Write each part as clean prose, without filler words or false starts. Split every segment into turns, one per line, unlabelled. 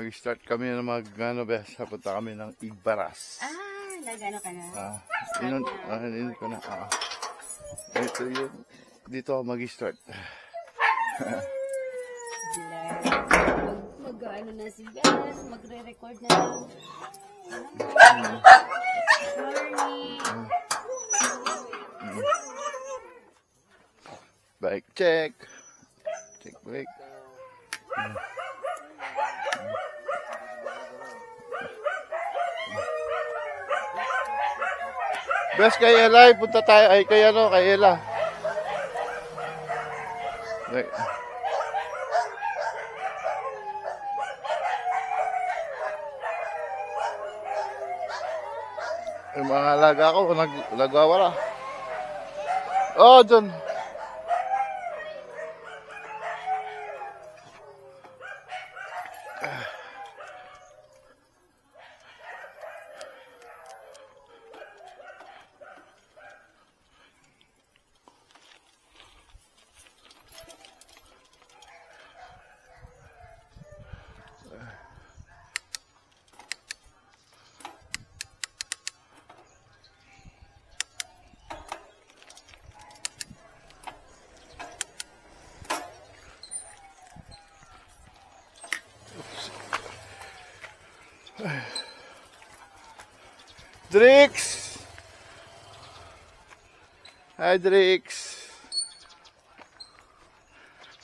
Mag-start kami na mag-ano ba? Punta kami ng Igbaras.
Nag-ano ka na?
Inon ko na. Ito yun. Dito ako mag-start.
Mag-ano na si Bes. Magre-record na lang. Morning.
Bike check. Check brake. Bes, kay Ella, punta tayo. Ay, kay ano, kay Ella. Okay. Yung mga alaga ko, nagwawala. Oh, dun. Drix! Hi, Drix!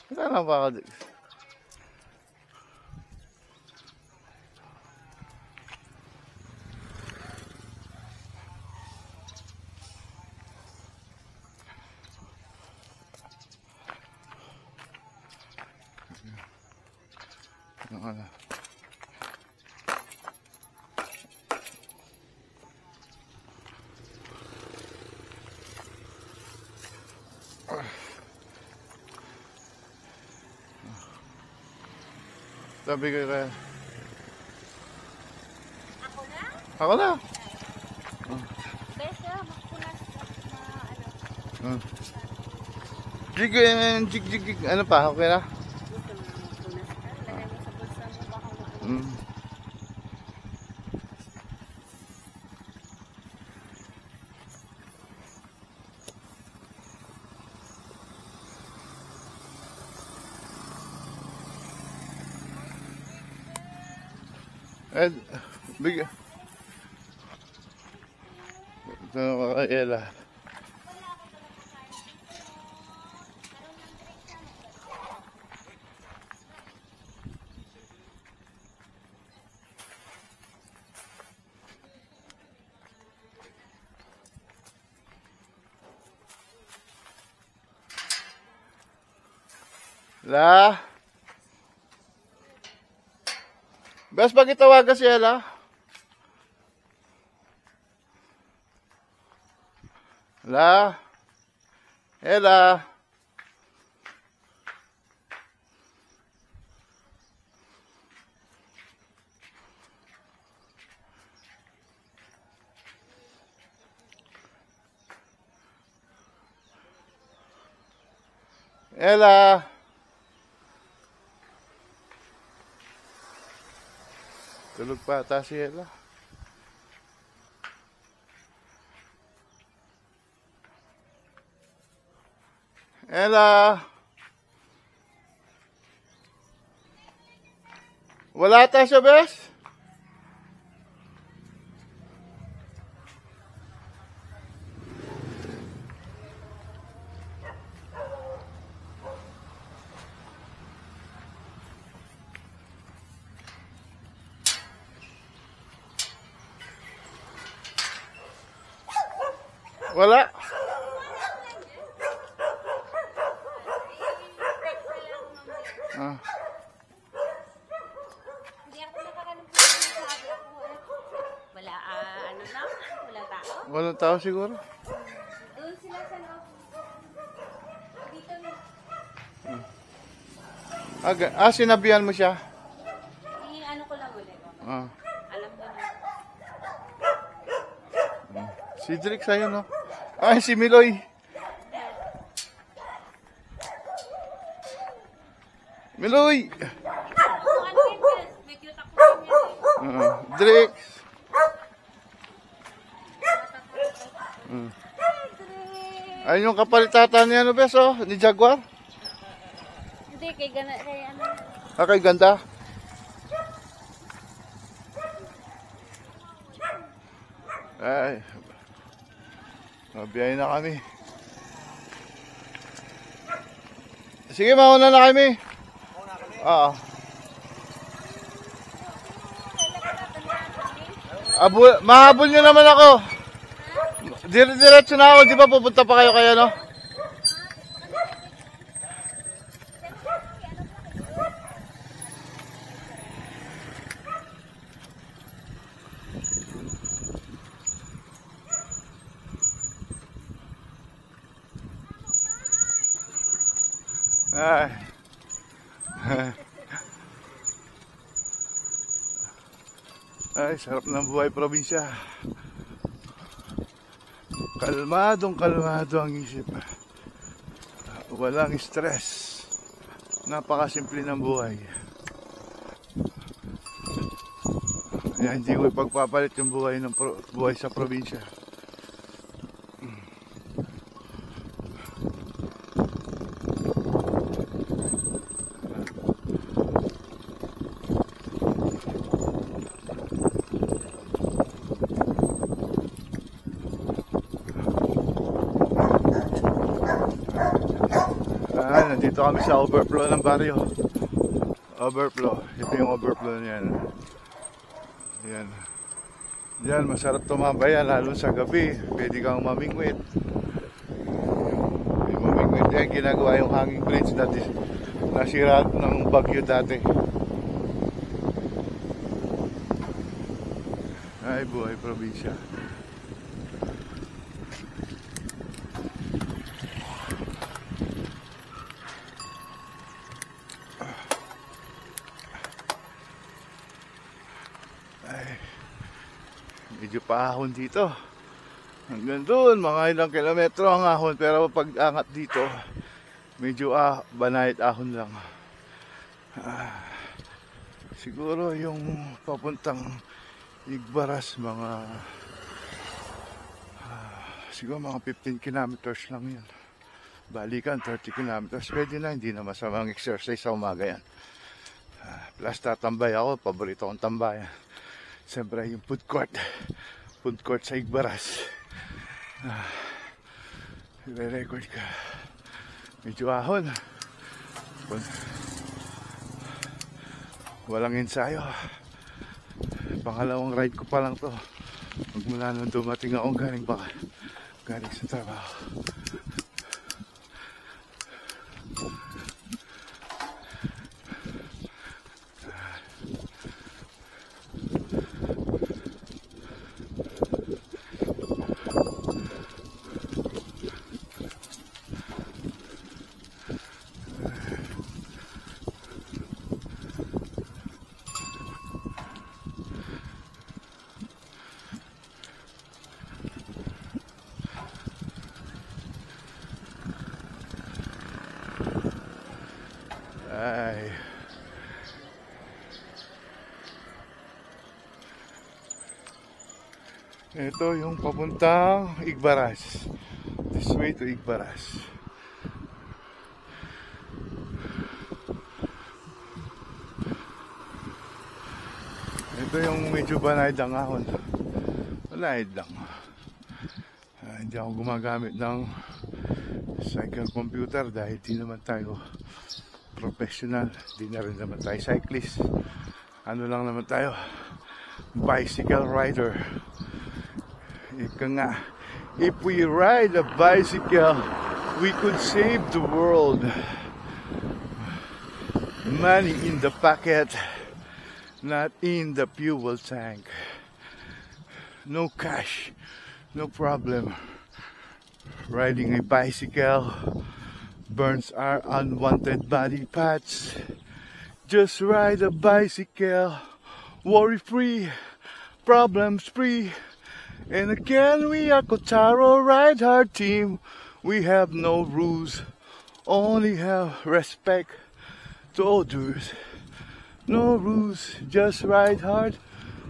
Saan lang ba ako, Drix? Ano? Sabi ko kaya.
Ako na?
Ako na.
Bes, magpunas na ano.
Jig. Ano pa? Okay na?
Gusto mo na magpunas ka? Lagay mo sa bulsa mo baka maano.
Bigyan. Ito na kay Ella. Bes, bakit tawagan si Ella? Ella. Ella. Tulog pa ata si Ella. Ella. Wala tayo siya, Bes? Wala.
Hindi ako nakakalimut sa sabi ako. Wala, ano na? Wala tao?
Walang tao siguro.
Doon sila sa loob. Dito na.
Sinabihan mo siya?
Ano ko lang ulit. Alam mo na.
Si Drix sa'yo, no? Ay, si Miloy. Miloy!
Ano yun, Bes? May cute ako.
Drake. Ayun yung kapalitatan niya, ano beso? Ni Jaguar?
Hindi, kay ano.
Kay ganda. Ay, mabiyahin na kami. Sige, mauna na kami. Oo. Mahabol nyo naman ako. Diretso na ako, di ba pupunta pa kayo kaya, no? Ay. Ay, sarap ng buhay probinsya. Kalmadong kalmado ang isip. Walang stress. Napakasimple ng buhay. Yan, hindi ko ipagpapalit yung buhay sa probinsya. Nandito kami sa overflow ng baryo. Overflow. Ito yung overflow niyan. Yan. Yan, masarap tumambay yan, lalo sa gabi. Pwede kang mamingwit. Yung mamingwit yan, ginagawa yung hanging bridge dati. Nasira ng bagyo dati. Ay, buhay probinsya. Medyo paahon dito. Hanggang doon, mga ilang kilometro ang ahon. Pero pag angat dito, medyo banayad ahon lang. Siguro yung papuntang Igbaras, siguro mga 15 kilometers lang yan. Balikan, 30 kilometers. Pwede na, hindi na masamang exercise sa umaga yan. Plus tatambay ako, paborito kong tambayan. Siyempre yung food court sa Igbaras. I-record ka. Medyo ahon. Walang ensayo. Pangalawang ride ko pa lang to. Magmula nung dumating ako galing sa trabaho. Ay. Ito yung papuntang Igbaras. This way to Igbaras. Ito yung medyo banayad ang ahon. Banayad lang. Hindi ako gumagamit ng cycle computer dahil di naman tayo professional, di na rin naman tayo cyclist. Ano lang naman tayo, bicycle rider. Ika nga, if we ride a bicycle, we could save the world. Money in the pocket, not in the fuel tank. No cash, no problem. Riding a bicycle burns our unwanted body parts. Just ride a bicycle, worry-free, problems-free. And again, we are Kotaro Ride Hard team. We have no rules, only have respect to others. No rules, just ride hard.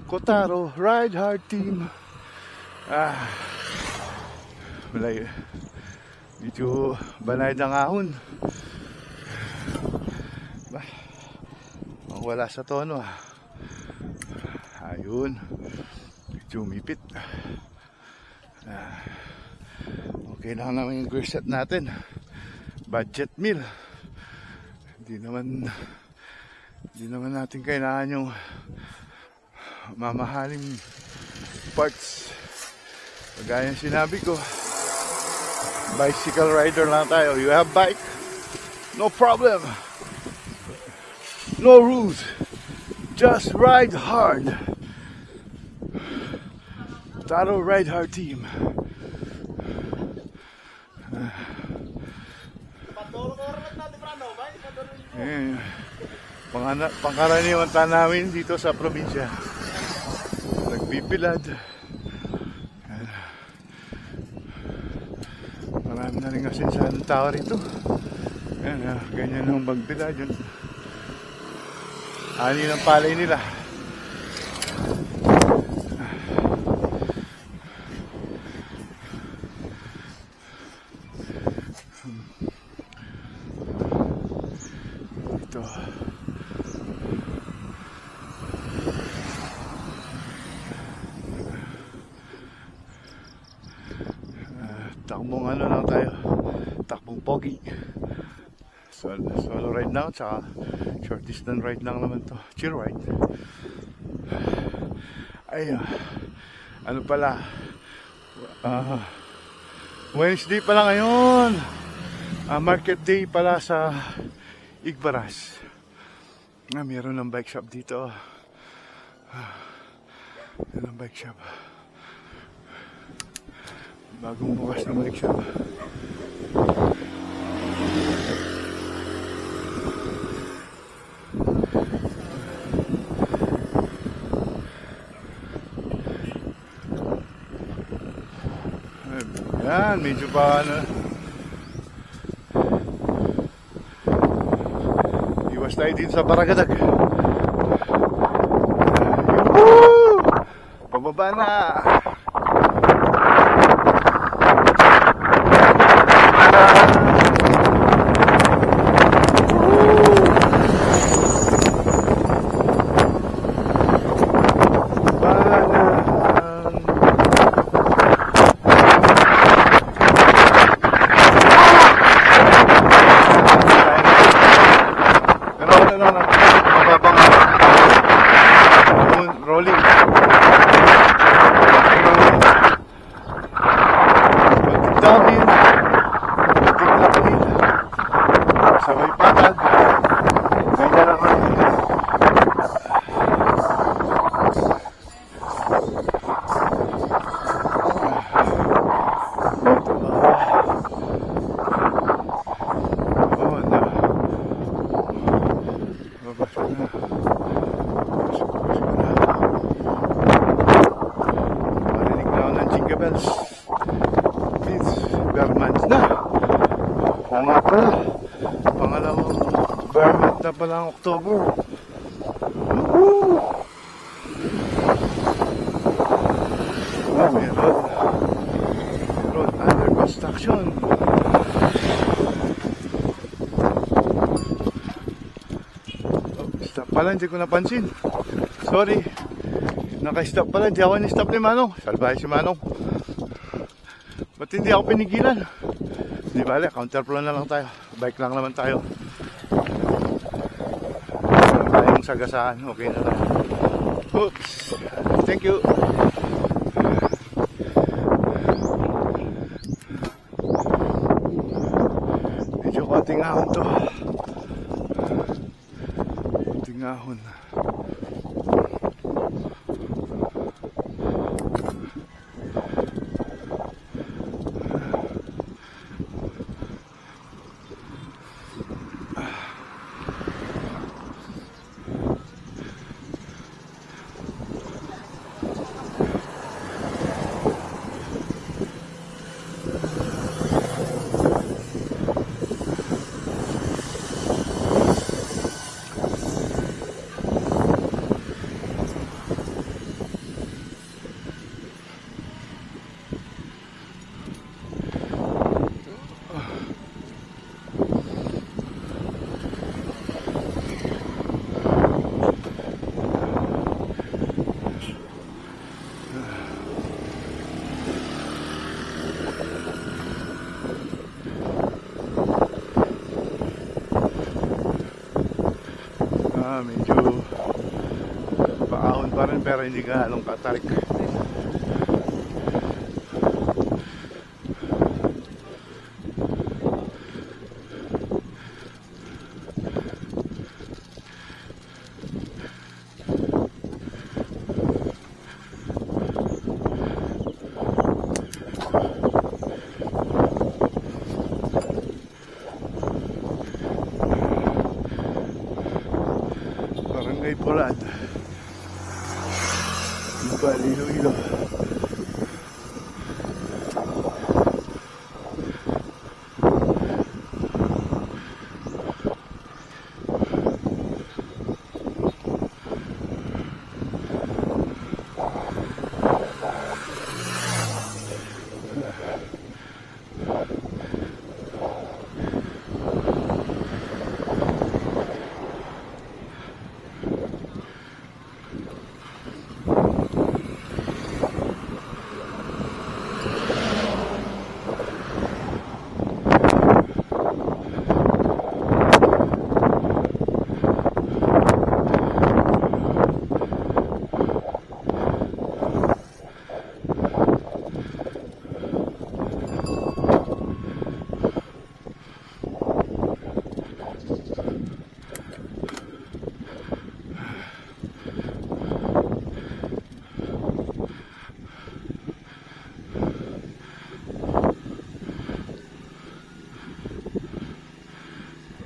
Kotaro Ride Hard Team. Wala yun. Medyo banay ng ahon. Wala sa tono. Ayun. Medyo umipit. Okay na naman yung gear set natin. Budget meal. Hindi naman natin kailangan yung mamahaling parts. Kagaya yung sinabi ko, bicycle rider lang tayo. You have bike? No problem. No rules. Just ride hard. Taro Ride Hard Team. Pangkaraniwan namin dito sa probinsya. Nagpipilad. Marami na rin kasi sa tao rito. Ganyan ang magbilad yun. Ani ng palay nila. Ito. Takbong ano lang tayo. Takbong pogi. Solo ride now, tsaka short distance ride lang naman to. Chill ride. Ay, ano pala, Wednesday pala ngayon. Market day pala sa Igbaras. Meron ng bike shop dito. Meron ng bike shop. Bagong bukas na bike shop. Yan, medyo pa ano. Iwas tayo din sa Baragadag. Yuhuu! Pababa na! Rolling. Downhill. Uphill. Sabay patag. Ganyan naman. Oh, no. Babasok na. Bells. Please, bare months na. Oo nga pala. Pangalawang bare month na pala ang October. Woohoo! Meron under construction. Stop pala, hindi ko napansin. Sorry. Naka-stop pala, hindi ako ni-stop ni Manong. Salbahe si Manong. Ba't hindi ako pinigilan? Hindi bale, counterflow na lang tayo. Bike lang naman tayo. Tayong sagasaan, okay na lang. Oops! Thank you! Medyo konting ahon to. Konting ahon. pa rin pero hindi ganong katarik. Barangay Polad, Ibal, Iloilo.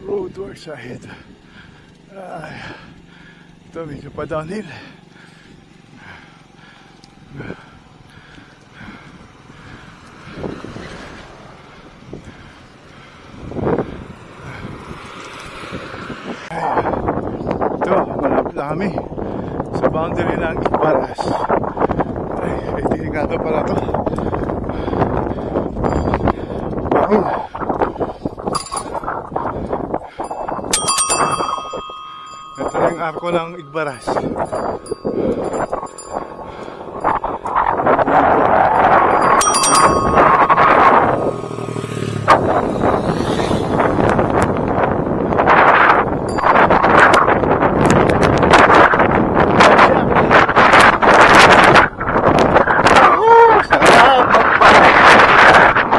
Roadworks ahead. Ay, ito medyo pa downhill. Ito, malapit na kami sa boundary ng Ibaras. Ay, delikado pala ito. Bangin. Ito yung arko ng Igbaras.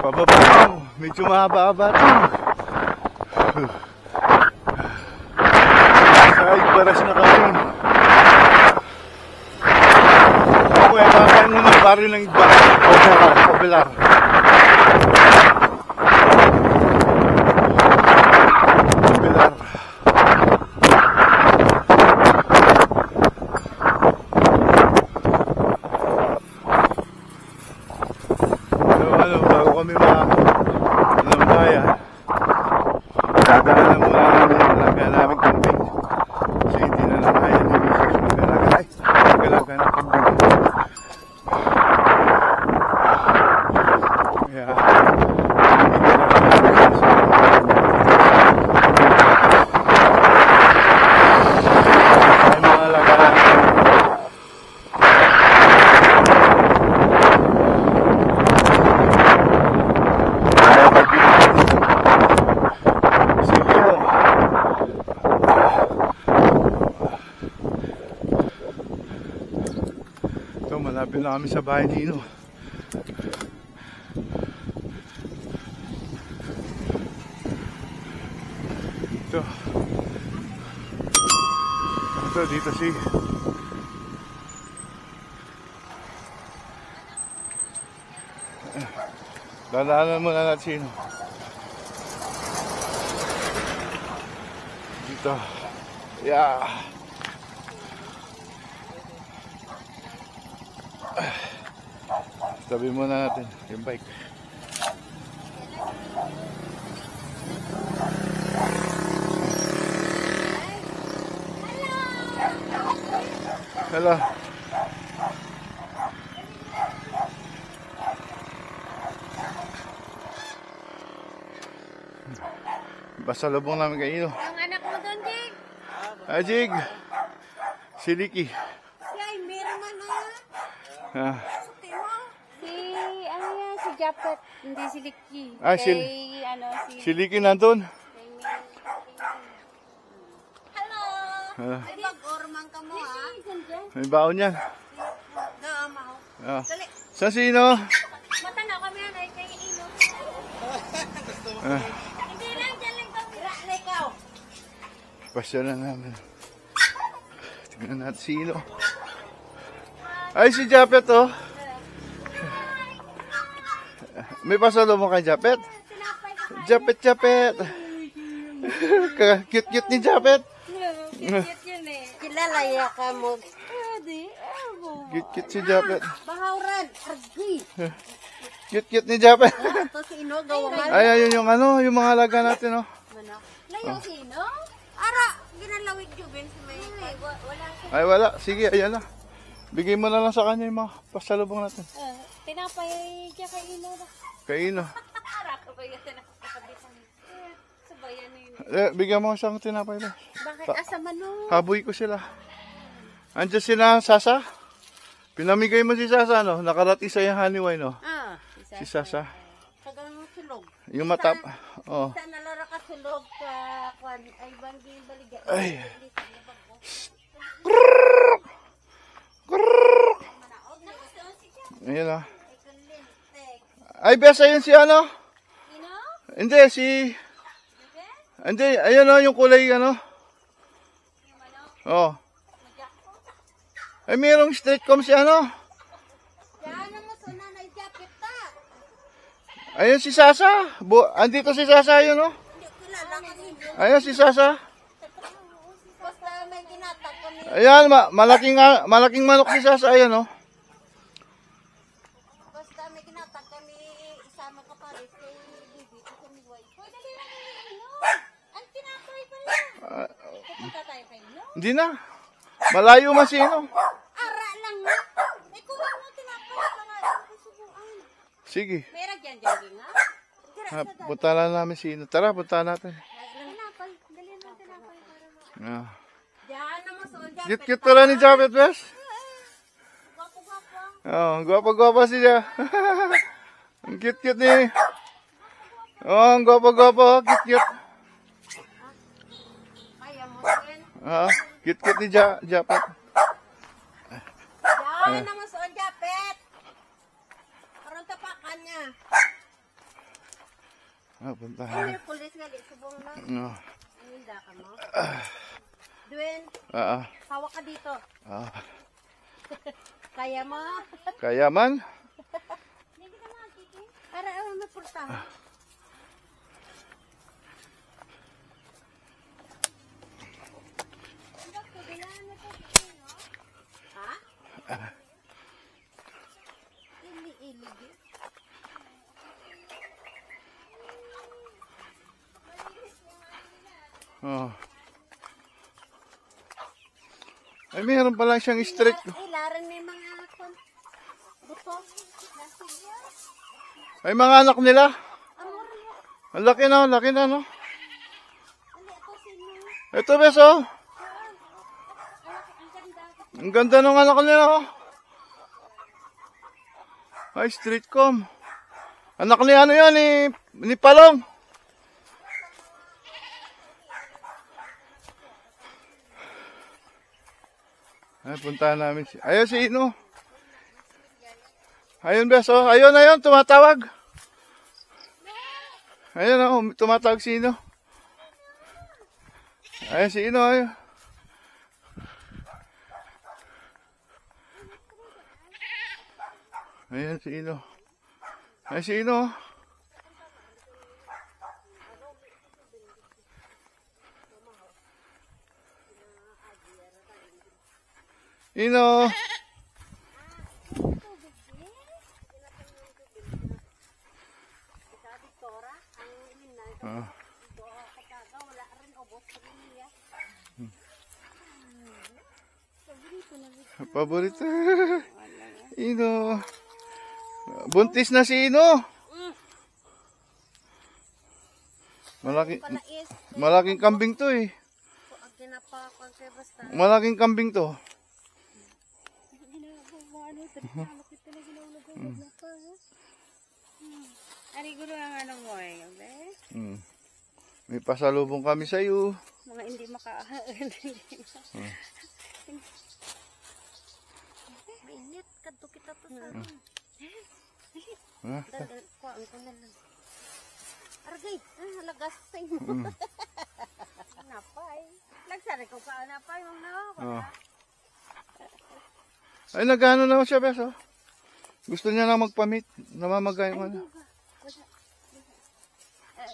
Pababa ito. Medyo mahaba-haba ito. Sa Igbaras na kami. Ako ay bakit mo ng baryo ng Igbaras. Obelar. Obelar. So bago kami malambaya, dadaanan muna namin yung alaga namin kambing. Kasi hindi na lang kaya din yung mag-alaga ng kambing. Kaya ay mga alaga namin. Ito, malapit na kami sa bahay Nino. Ito dito si dadaanan muna natin sino dito. Yeah. Tabi muna natin yung bike. Hello. Pasalubong namin kayo.
Ang anak mo doon, Jig.
Jig. Si Licky.
Ay, meron man
Ah.
Si, ano yan, si Japet. Hindi si Licky.
Si Licky nandun.
Hello. Ay, mag-orman ka mo, ha?
May baon yan.
Gaamaw.
Ah.
Dali.
Sa sino?
Mata na kami yan, ay kayo ilo.
Ah,
Hindi lang, dyan lang kami. Rakle ka.
pasyalan namin. Tignan natin sino. Ay, si Japet, oh. May pasalubong kay Japet?
Tinapay ka.
Japet. Cute-cute ni Japet.
Cute yun eh. Kilala ya ka mo. Pwede.
Cute-cute si Japet.
Bahawran. Argi.
Cute-cute ni Japet.
Ito si Ino, gawaman.
Ay, ayun yung ano, yung mga alaga natin, oh.
Layo si Ino? Ara, ginalawig Juben sa may... Wala siya.
Ay, wala. Sige, ayan na. Bigay mo na lang sa kanya yung mga pasalubong natin.
Tinapay kaya kay Ino.
Kaino.
Ara, kabayan na nakakabitan. Sabayan na yun.
Bigyan mo siyang tinapay na.
Bakit asa mano?
Haboy ko sila. Andiyan sila, Sasa. Pinamigay mo si Sasa, no? Nakarati sa yung honey no?
Ah,
Si Sasa.
Tagang sulog.
Yung matap. Oh.
Sa nalara ka sulog ka kwan ay banggi baligya.
Ay. Ayan na. Ay, bes, ayun si ano?
Ino?
Hindi, si... Hindi, ayun o, yung kulay, ano? Oh. Ay, mayroong straight com si ano?
Yan mo suna na ijakit ta.
Ayun si Sasa. Andito si Sasa, ayun o.
Hindi kilala ka ninyo.
Ayun si Sasa.
Basta may ginatag kami.
Ayan, malaking manok si Sasa, ayun o.
Basta may ginatag kami isama ka pa rin kay Bibi ko ni White. Hoy, dali lang Ino. Ang tinapay pala. Pupunta tayo kay Ino.
Hindi na. Malayo man si Ino.
Ara lang na. May kuha mo tinapay pa nga. Subuan.
Sige.
May ragyan dyan nga.
Punta lang namin si Ino. Tara, punta natin.
Tinapay. Dali na tinapay para ma.
Ah.
Diyan naman sa Japet.
Cute-cute pala ni Japet, bes.
Gwapo-gwapo.
Oh, gwapa-gwapa siya. Ang cute-cute ni. Oh, ang gwapa-gwapa. Cute-cute.
Kaya mo rin.
Ah, cute-cute ni Japet.
Diyan naman sa Japet. Parang tapakan niya.
Ah, punta.
Ay, may pulis nga di. Subong na.
Oh.
Hinda ka mo. Dwayne,
Ah,
hawak ka dito.
ah.
Kaya mo.
Kaya man.
Hindi ka makikiki. Para may purta. Ha? Ili-ilig.
Oh. Ay, meron pa lang siyang streak.
Ilaran may mga buto. Nasigya.
Ay, mga anak nila.
Amorya.
Ang laki na, no?
Ali, ako sino?
Ito, bes, oh.
Ang ganda.
Ang ganda ng anak nila, oh. Ay, street com. Anak ni ano yan, ni Palong. Ay, puntahan namin si... Ayun si Ino. Ayun, bes, oh. Ayun, tumatawag. Ayun, oh. Tumatawag si Ino. Ayun si Ino, ayun. Ayun si Ino. Ayun si Ino. Ino. Ah. Paborito. Ino. Buntis na si Ino. Malaking kambing to eh. Malaking kambing to.
Ari guru ang ano mo eh,
May pasalubong kami sa iyo.
Mga hindi Mainit, kadto kita to sa kuhaan ko na lang. Argay, halagas sa inyo. Napay. Lagsari ko ka, napay, mong na.
Ay, nag-ano naman siya, Bes, oh. Gusto niya lang magpamit. Namamagay yung ano.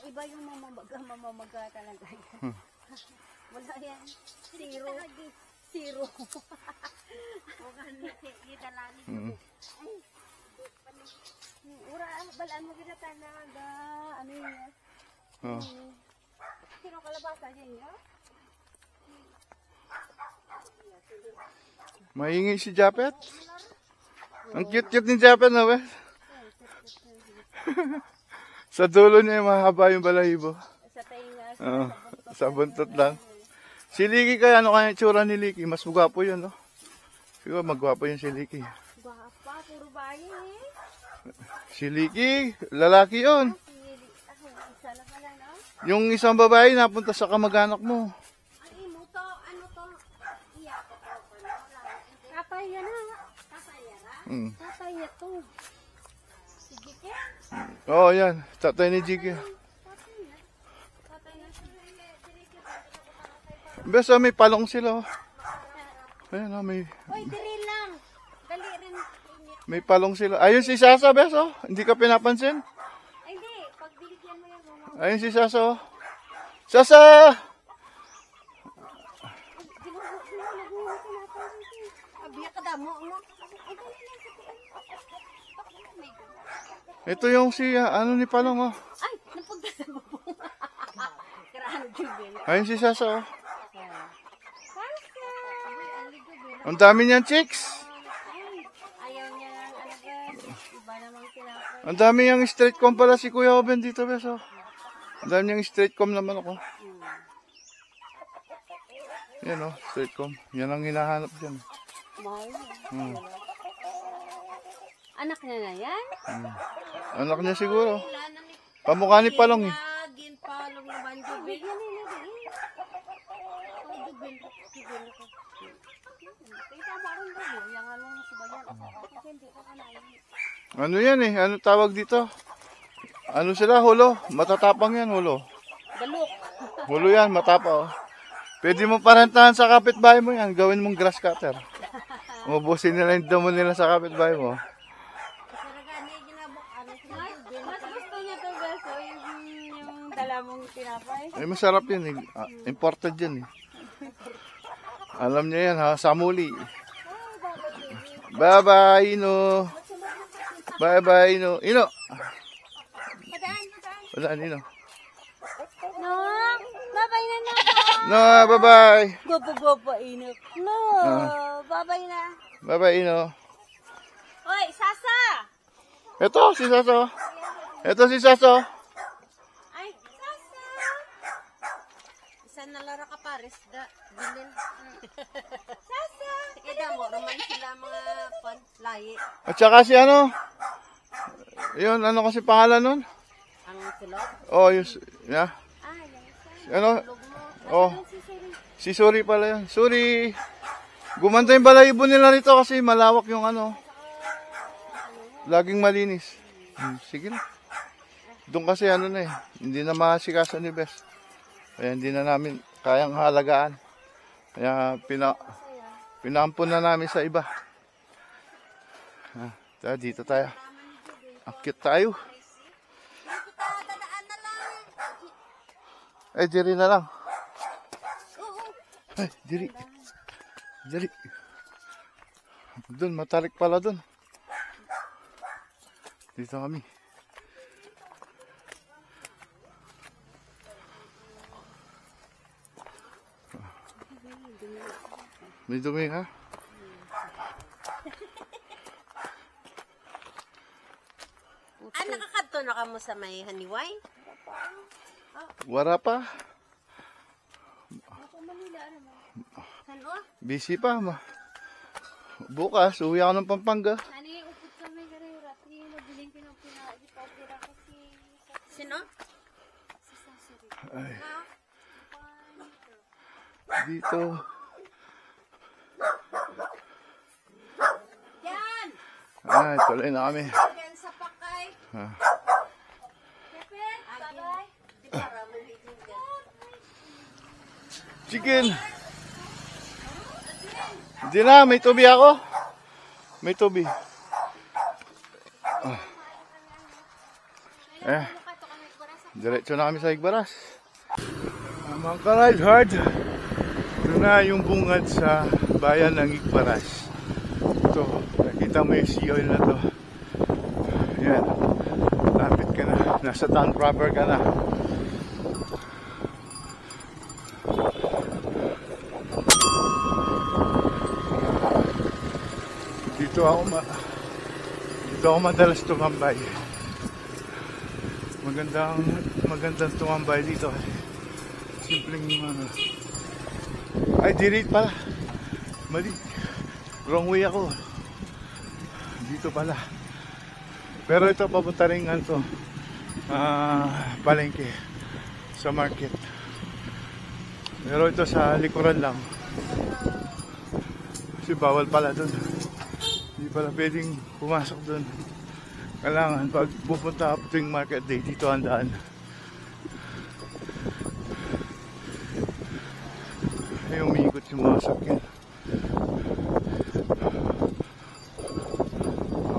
Iba yung mamamaga talaga. Wala yan. Zero. Ura, balaan mo ginatan na ano yun. Sino kalabasa niya?
Mahingi si Japet. Ang cute-cute ni Japet, no, Bes? Sa dulo niya, mahaba yung balahibo.
Sa tainga.
Sa buntot lang. Si Liki kaya, ano kaya tsura ni Liki? Mas magwapo yun, no? Siguro magwapo yun si Liki.
Gwapa, puro bayan eh.
Si Liki, lalaki yun.
Isa lang pala, no?
Yung isang babae napunta sa kamag-anak mo.
Ay, mo to, ano to? Iya. Kapaya na. Kapaya na? Kapaya to. Sige ke?
Oo, yan. Tatay ni Jiki. Bes, may palong sila. Ayan, may...
Uy, diri lang. Dali rin.
May palong sila. Ayun si Sasa, Bes, oh. Hindi ka pinapansin?
Ay, hindi. Pag binigyan mo yung mama.
Ayun si Sasa, oh. Sasa!
Abiya ka damo, no?
Ito yung si, ano ni Palong, oh.
Ay, napagda sa bubong. Karaan jubel.
Ayun si Sasa, oh.
Sasa!
Ang dami niyan, chicks.
Ayaw niya ng alaga. Iba namang tinapay.
Ang dami niyang straight com pala si Kuya Oben dito, Bes, oh. Ang dami niyang straight com naman ako. Yan, oh, straight com. Yan ang hinahanap dyan.
Mahal. Anak niya na yan?
Anak niya siguro. Pamukha ni Palong, eh.
Gin palong naman jubel. Yan nila din. Jubel. Kita barong gano. Yang anong subayan. Kasi hindi ko kanayin.
Ano yan, eh? Ano tawag dito? Ano sila? Hulo. Matatapang yan, hulo.
Galok.
Hulo yan, matapa, oh. Pwede mo parentahan sa kapitbahay mo yan. Gawin mong grass cutter. Ubusin nila yung damo nila sa kapitbahay mo.
Mas gusto niya to beso. Yung dala mong tinapay.
Ay, masarap yan, eh. Imported yan, eh. Alam niya yan, ha? Samuli. Bye-bye, Ino. Bye-bye, Ino. Ino! Padaan, Ino.
No, babay na na.
No, bye-bye.
Gopo-gopo, Ino. No, babay na.
Bye-bye, Ino.
Hoy, Sasa!
Ito, si Saso. Ito si Saso.
Ay, Sasa! Isa na lara ka pares, bilin. Sasa! Ida mo, naman sila mga lahi.
At saka si ano? Yun, ano kasi pangalan nun?
Ang silog?
Oh, yung, yeah.
Yan isa.
Ano?
Silog mo.
Oh,
Si Suri.
si Suri pala yun. Suri. Gumanda yung balahibo nila rito kasi malawak yung ano. Laging malinis. Sige na. Doon kasi ano na eh. Hindi na masikaso ni Bes. Kaya hindi na namin kayang halagaan. Kaya pinaampun na namin sa iba. Dito tayo. Akit tayo. Ay, diri na lang. Ay, diri. Diri. Doon, matarik pala doon. Dito kami. May dumi, ha?
Nakakadto na ka mo sa may haniway?
Wala pa.
Ano?
Busy pa, bukas, uwi ako ng Pampanga.
Ano yung upot sa may garirat? Yung nabiling pinapira kasi... Sino? Si Sasuri.
Ay. dito.
Yan!
Tuloy na kami.
Yan sa pakay.
Ah.
Pepe, tagay. Di para malitin dyan.
Chicken. Hindi na, may tubi ako. May tubi. Diretso na kami sa Igbaras. Mga ka-ride hard. Ito na yung bungad sa bayan ng Igbaras. Ito, nakita mo yung sea oil na to. Yan. Lapit ka na. Nasa town proper ka na. Dito ako madalas tumambay. Magandang tumambay dito. Simpleng ay direct pala. Mali. Wrong way ako. Dito pala. Pero ito papunta rin to. Palengke sa market. Pero ito sa likuran lang. Kasi bawal pala doon. Hindi pala pwedeng pumasok doon. Kailangan pag pupunta up tuwing market day, dito ang daan. Ay, umiikot yung mga sakyan.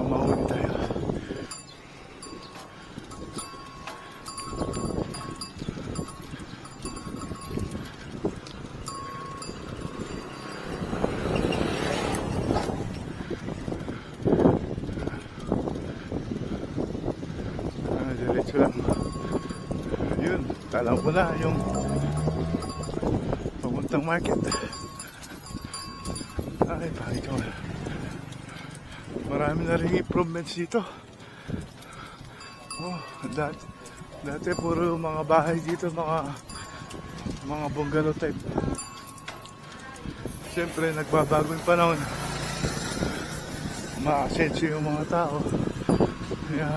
Mahuli tayo. Diretso lang. Yun, alam ko na yung papuntang market. Ay, bakit ko. Marami na rin improvements dito. Oh, dati puro mga bahay dito, mga bungalow type. Siyempre, nagbabago yung panahon. Ma-asenso yung mga tao. Kaya,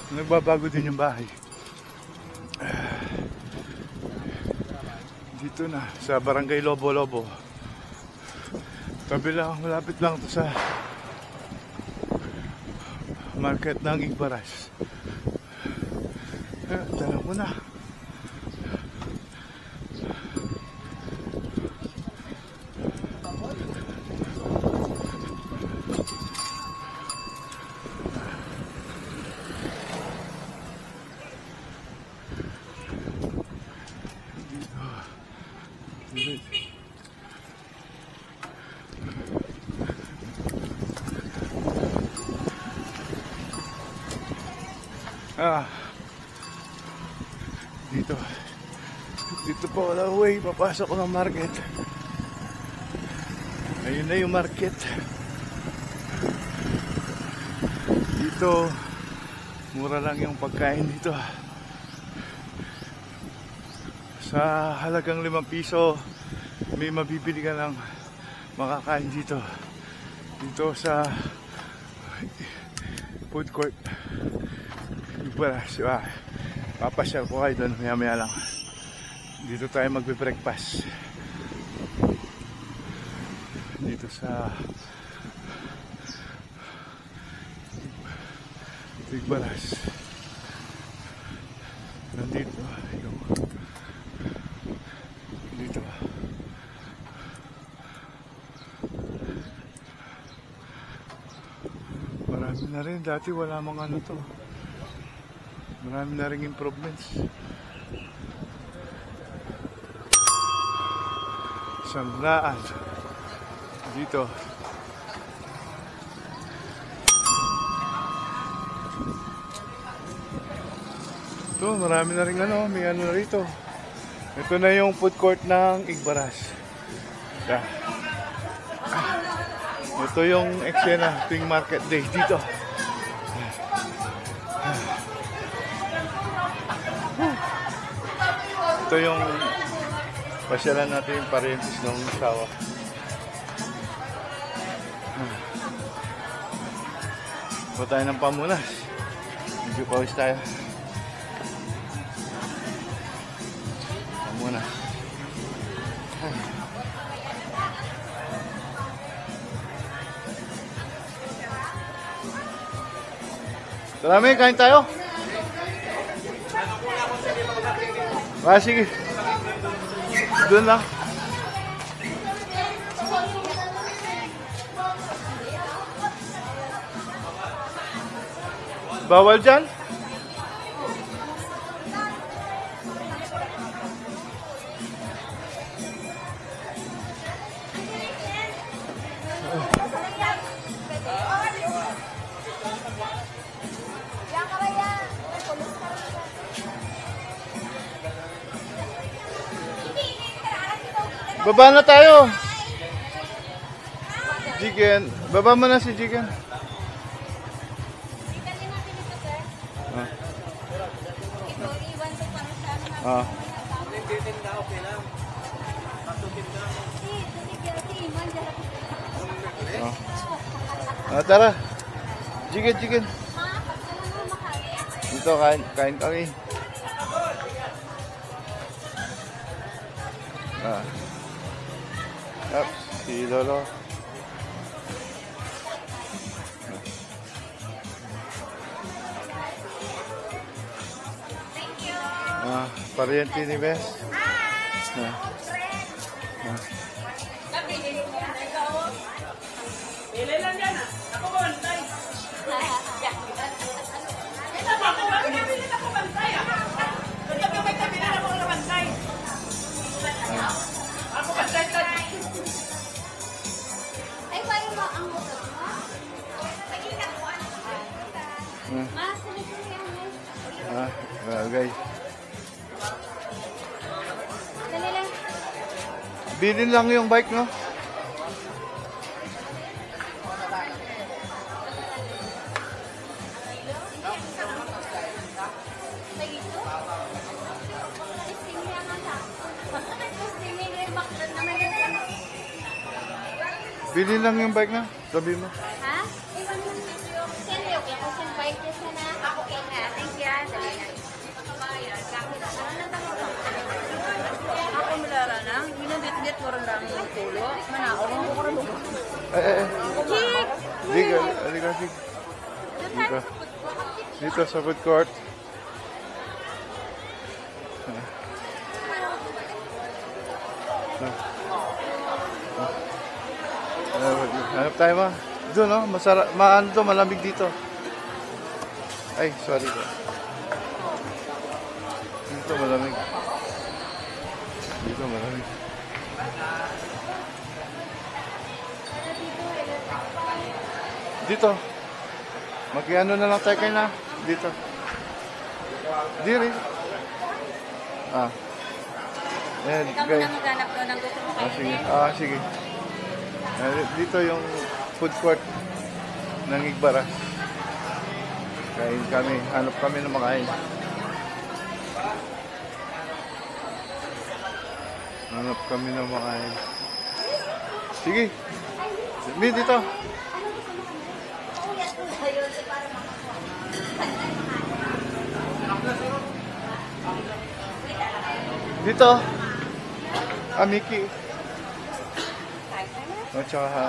nagbabago din yung bahay. Dito na sa Barangay Lobo-Lobo. Tabi lang, malapit lang to sa market ng Igbaras. Tala ko na. Dito po wala way, papasok ko ng market. Ayun na yung market. Dito mura lang yung pagkain dito. Sa halagang 5 piso may mabibili ka ng makakain dito. Dito sa food court. Papasyal ko kayo doon maya lang. Dito tayo magbe-breakfast. Dito sa Igbaras. Nandito yung dito. Marami na rin. Dati wala mga ano to. Marami na rin improvements. Sanlaan. Dito. Ito, marami na rin ano. May ano na rito. Ito na yung food court ng Igbaras. Ito yung eksena tuwing market day dito. Ito yung pasyalan natin yung parentis ng sawa. Ito tayo ng pamunas. Medyo pawis tayo. Pamunas. Marami, kain tayo. Sige. Doon lang. Bawal dyan? Baba na tayo. Jigen. Baba mo na si Jigen. Ah. Tara. Jigen, Jigen. Dito kain kami. Si Lolo. Pariente ni Bes. Guys. Bilhin lang yung bike, no? Bilhin lang yung bike na. Sabi mo.
Ha? Send yung bike niya sana. Ako kaya. Thank you.
Ako milara na, minabit-bit mo rin lang yung tulo. Manaon mo ko rin mo.
Halika. Dito sa food court. Hanap tayo ma. Doon, no? Masarap. Maano to, malamig dito. Ay, sorry ko. Dito malamig. Dito. Mag-ano na lang tayo kayo na. Dito. Diri. Ayan,
Ikaw
guys.
muna maghanap ko ng gusto mo kayo.
Sige. Sige. Dito yung food court ng Igbara. Kain kami. Hanap kami ng makain. Hanap kami ng makain. Sige. Mi, dito. Dito. Miki. At saka...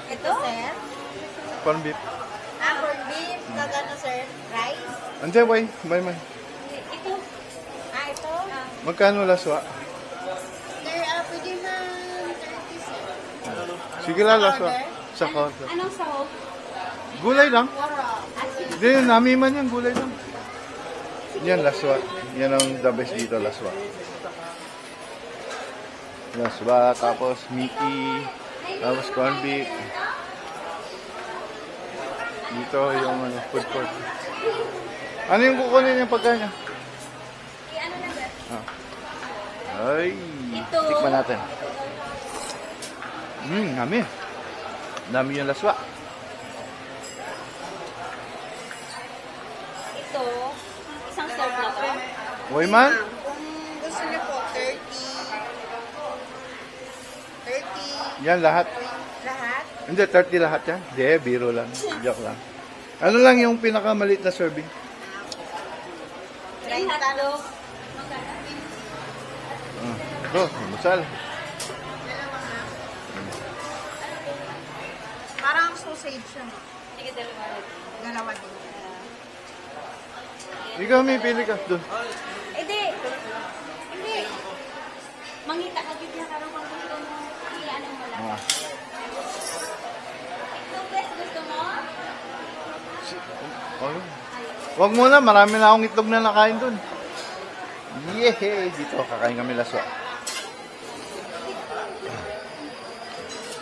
Ito, sir?
corn beef.
Corn beef. Kagano, sir? Rice?
Andiyan, may.
Ito. Ito?
Magkano laswa?
Sir, pwede na 30, sir.
Sige lang, laswa. Sa counter.
Anong sahog?
Gulay lang.
Wara.
Hindi, namiman yan. Gulay lang. Yan, laswa. Yan ang the best dito, laswa. Laswa, tapos Mickey, tapos corn beef. Dito yung food court. Ano yung kukunin yung pagkain niya?
Ano na ba?
Ay, tikman natin. Dami. Dami yung laswa.
Ito, isang serve na to.
Uy man?
Kung gusto niyo po, 30.
Yan lahat.
Lahat?
Hindi, 30 lahat yan. Hindi, biro lang. Joke lang. Ano lang yung pinakamaliit na serving?
30 hotdog.
Ito, masal.
Parang gusto sausage siya.
Sige, dalawa.
Dalawa din.
Ikaw, may pili ka doon.
Hindi. Hindi. Mangita ka gid na karon kung gusto mo. Iyan mo lang.
Ah.
Ito best gusto mo?
Oh. Wag muna, marami na akong itlog na nakain doon. Yehey! Dito, kakain kami laswa.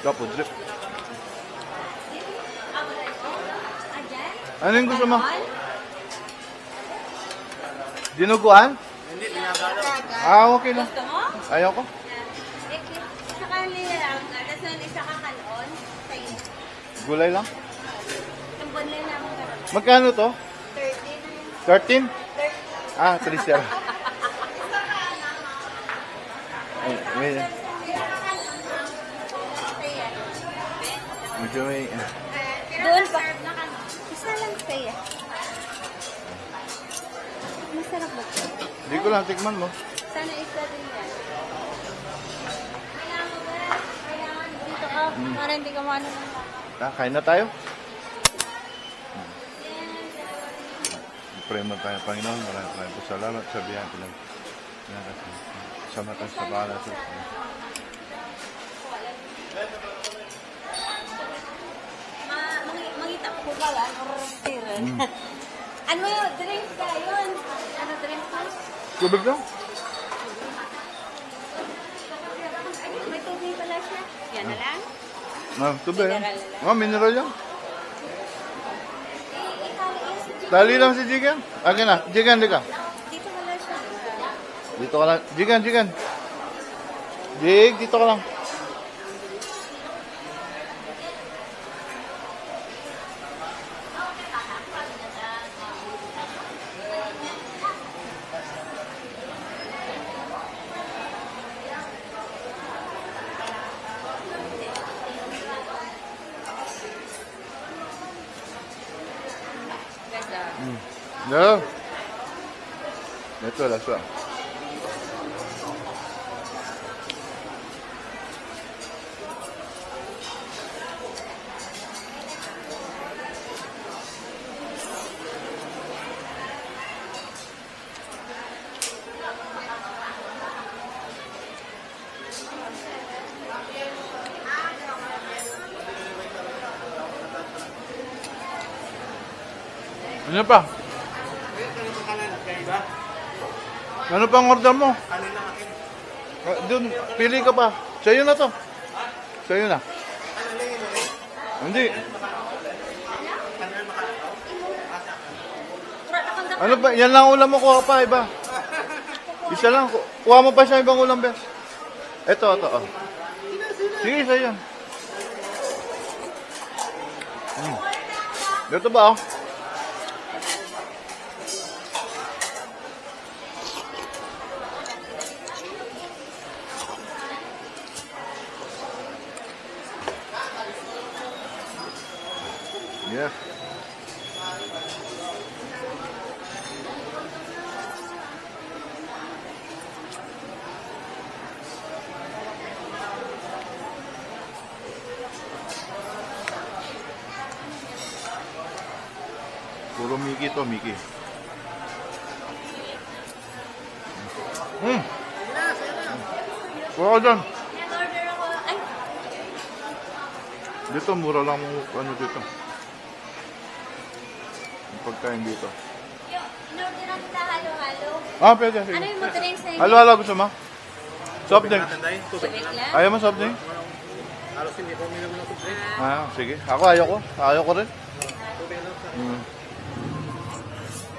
Kapo, drip.
Ayan.
Ano yung gusto mo? Dinuguan? Ah, okay lang.
Gusto mo?
Ayaw ko.
Sa kanila lang, tapos nung isa ka kanon, sa'yo.
Gulay lang.
Yung bunlay namin karon.
Magkano to?
30 na yun.
13? Ah, 3 sir. Ay, may... Medyo may...
Doon pa. Isa lang sa'yo. Masarap ba?
Hindi ko lang tikman mo.
Sana isa din yan. Kailangan mo ba? Kailangan dito ka. Para hindi ka maano ng baka.
Ah, kain na tayo. Pray mo tayo, Panginoon. Maraming po salamat sa biyahe ko lang. Sama tayo sa bahala sa
Mangita ko ba lang? Ano yun? Drinks ka yun? Ano drinks ka?
tubig lang.
May tubig pala siya. Yan na lang?
Ah, tubig.
Mineral lang.
Ah, mineral lang.
Ikaw is
Dali lang si Jigan. Akin na. Jigan, di ka.
dito pala siya.
Dito ka lang. Jigan, Jigan. Jig, dito ka lang.
Ganda.
No. Ito, laswa. Ano pa? Ano pang order mo? Doon, pili ka pa. Sa'yo na to. Sa'yo na. Hindi. Ano ba? Yan lang ulam mo, kuha pa, iba. Isa lang. Kuha mo pa siya ibang ulam, bes. Ito. Oh. Sige, sa'yo. Ito ba, oh? Yeah. Puro Mickey to, Mickey. Kuha ka dyan.
Nag-order ako. Ay,
Dito, mura lang ano dito. Ang pagkain dito.
in-order ako sa halo-halo.
Ah, pwede. Sige.
Ano yung mga drinks na yun?
Halo, gusto mo? Soft drink.
Tubig lang?
Ayaw mo soft drink?
Halos hindi ko uminom ng tubig.
Ah, sige. Ako, ayoko. Ayoko rin.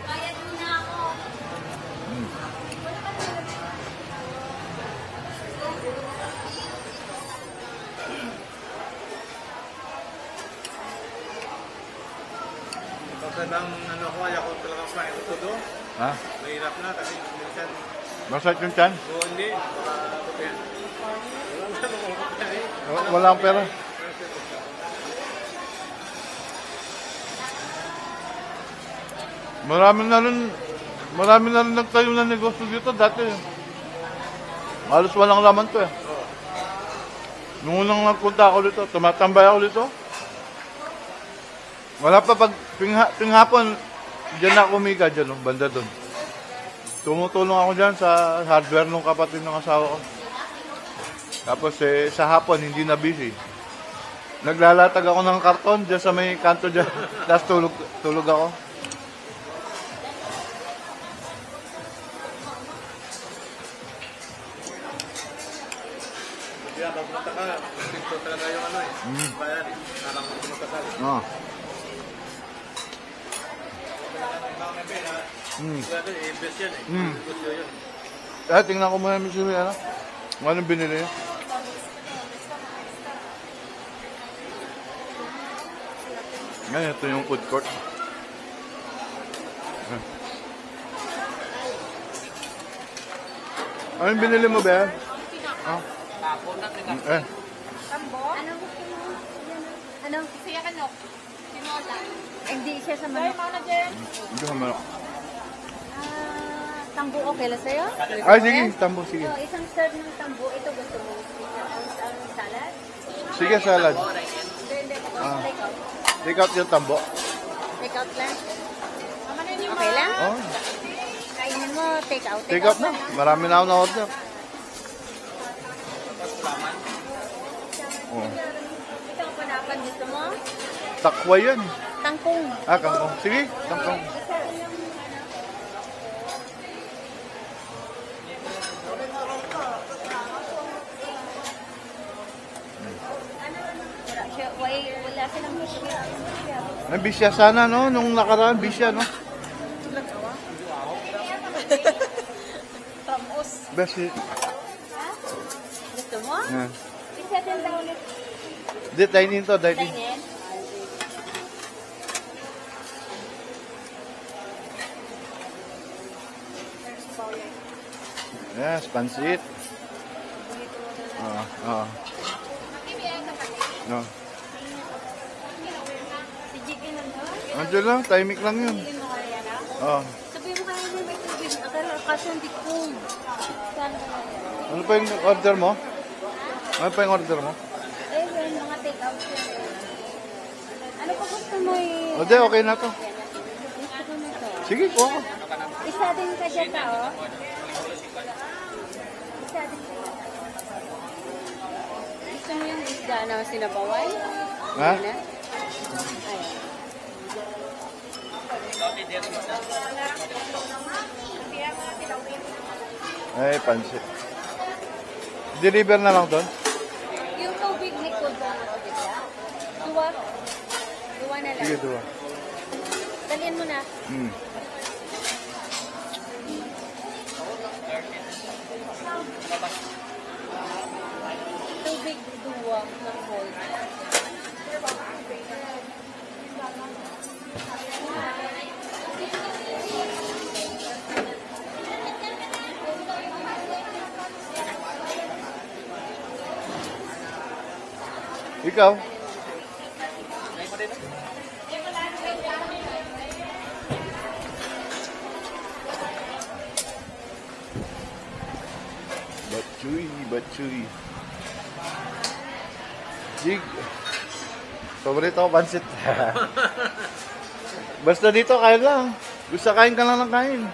Bayad muna ako.
Pagka bang ano ko, ayaw ko talagang kumain ito doon.
Ha?
Mahirap na kasi minsan,
Masakit yung chan?
o hindi, baka tubig. Wala na akong kumain.
Wala akong pera. Marami na rin nagtayo ng negosyo dito dati. Halos walang laman to eh. Nung unang nagpunta ako dito, tumatambay ako dito. Wala pa pag pinghapon, dyan na kumika dyan, oh, banda doon. Tumutulong ako dyan sa hardware ng kapatid ng asawa ko. Tapos sa hapon, hindi na busy. Naglalatag ako ng karton dyan sa may kanto dyan. Tapos tulog ako.
Kaya pag pumunta ka, pinto talaga yung ano eh. Bayan, parang magkasal.
Oh.
Grabe, invest yan eh. Negosyo yun.
Tingnan ko muna yung misuri, ano? Anong binili niya? Ngayon, ito yung food court. Anong binili mo, Bea? Ah?
Tambo? Anong gusto mo? Anong? Siya ka, no? Sinola. Hindi siya sa manok.
Hindi ko manok.
Tambo okay lang sa'yo?
Ay, sige. Tambo, sige.
So, isang serve ng tambo. Ito gusto mo? Ang salad?
Sige, salad.
Hindi. Take out.
Take out yung tambo.
Take out lang? Okay lang?
Oh,
Kainin mo, take out.
take out na. Marami na ako na-order. Oh.
Ito ang panapan. Gusto mo?
Takwa yan.
Tangkong.
Ah, kangkong. Sige, kangkong.
Wala silang bisya.
May bisya sana, no? Nung nakaraan, bisya, no?
Tamos.
Best hit.
Gusto mo?
Yeah.
Isa din daw ulit.
Di, dining to, dining.
Kainin.
Yes, pansit. No.
Si Jiggy nandun?
Andiyan lang, timing lang yun.
Hindi mo kaya na?
Oh.
Sabi mo kaya na may tubig. Akala kaso hindi ko. Saan ka kaya?
Ano pa yung order mo? Ano pa yung order mo?
Eh, yun, mga take out yun. Ano pa gusto mo eh?
O, di, okay na to.
Gusto ko na to.
Sige, kuha ko.
Isa din ka dyan ta, oh. Isa din ka dyan. Gusto mo yung isda na sinabaway?
Ha?
Ayan na. Ayan.
Ay, pansit. Deliver na lang doon?
Yung tubig liquid ba na tubig ka? Duwa? Duwa na lang.
Sige, duwa.
Dalhin mo na. Tubig duwa ng cold.
Ikaw? Batchoy. Jig. Paborito ko pansit. Basta dito, kain lang. Gusto kain ka lang ng kain.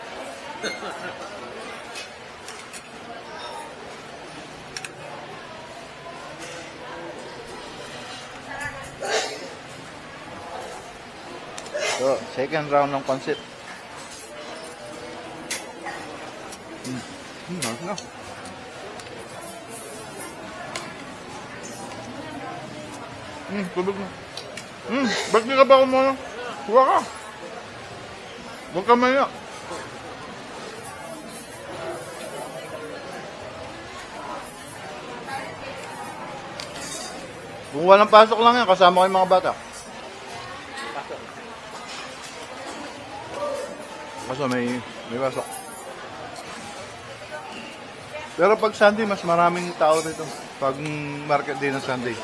So, second round ng pansit. No. Tubig na. Ba't di ka ba kumano? Huwa ka. Huwag ka maya. Kung walang pasok lang yan, kasama ko yung mga bata. Kaso may pasok. Pero pag Sunday, mas maraming tao dito. Pag market day ng Sunday.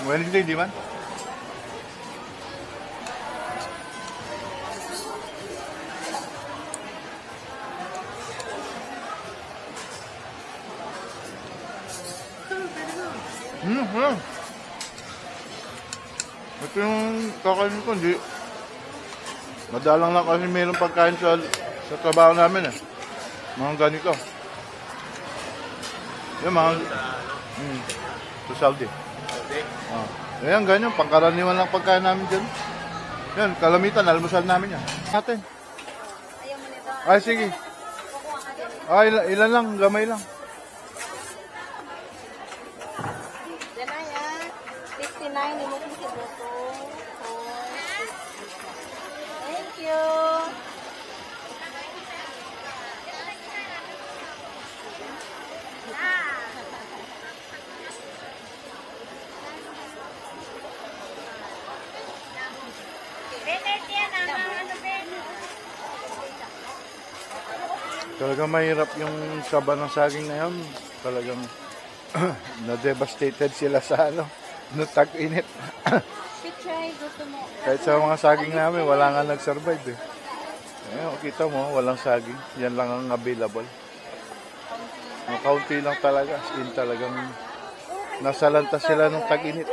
Wednesday, di man? Ito yung kakainin ko, hindi. Madalang lang kasi mayroong pagkain sa trabaho namin eh. Mga ganito. Yung mga... sa Saudi. Ayan, ganyan. Pangkaraniwan lang pagkain namin dyan. Yan, kalamitan. Almusal namin yan. Atin.
Ayaw mo nito.
Ay, sige.
Kukuha ka din.
Ay, ilan lang. Gamay lang.
Janaya, 59, imo ko si Boto. Thank you.
Talagang mahirap yung saba ng saging na yun. Talagang na-devastated sila sa no tag-init.
Pichay, gusto mo.
Kahit sa mga saging namin, wala nga nag-survive eh. Ayun, kita mo, walang saging. Yan lang ang available. Ang kaunti lang talaga. As in talagang nasalanta sila ng tag-init.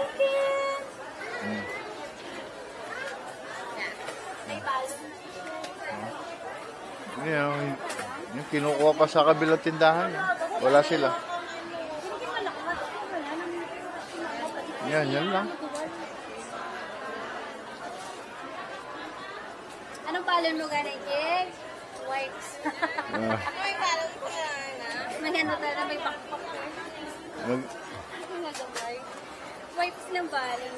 Yung kinukuha pa sa kabilang tindahan. Wala sila. Yan lang.
Anong palon mo ganay, Jig? Wipes. Ano yung palon ko na? May ano tayo na may pakpak. Wipes ng palon.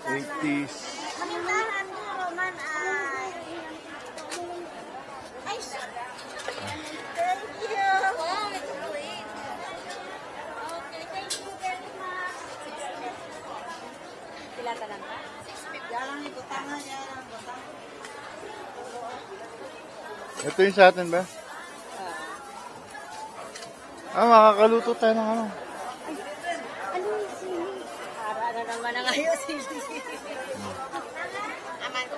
80s.
Kamintahan mo, Roman, ay. Ay, thank you. Wow, it's great. Okay, thank you very much. Pila ka lang ka? 650. Yan ang ibutangan niya.
Ito yung sa atin ba? Makakaluto tayo ng ano.
Ano yung sili? Para na naman ang ayos sili. Aman ko.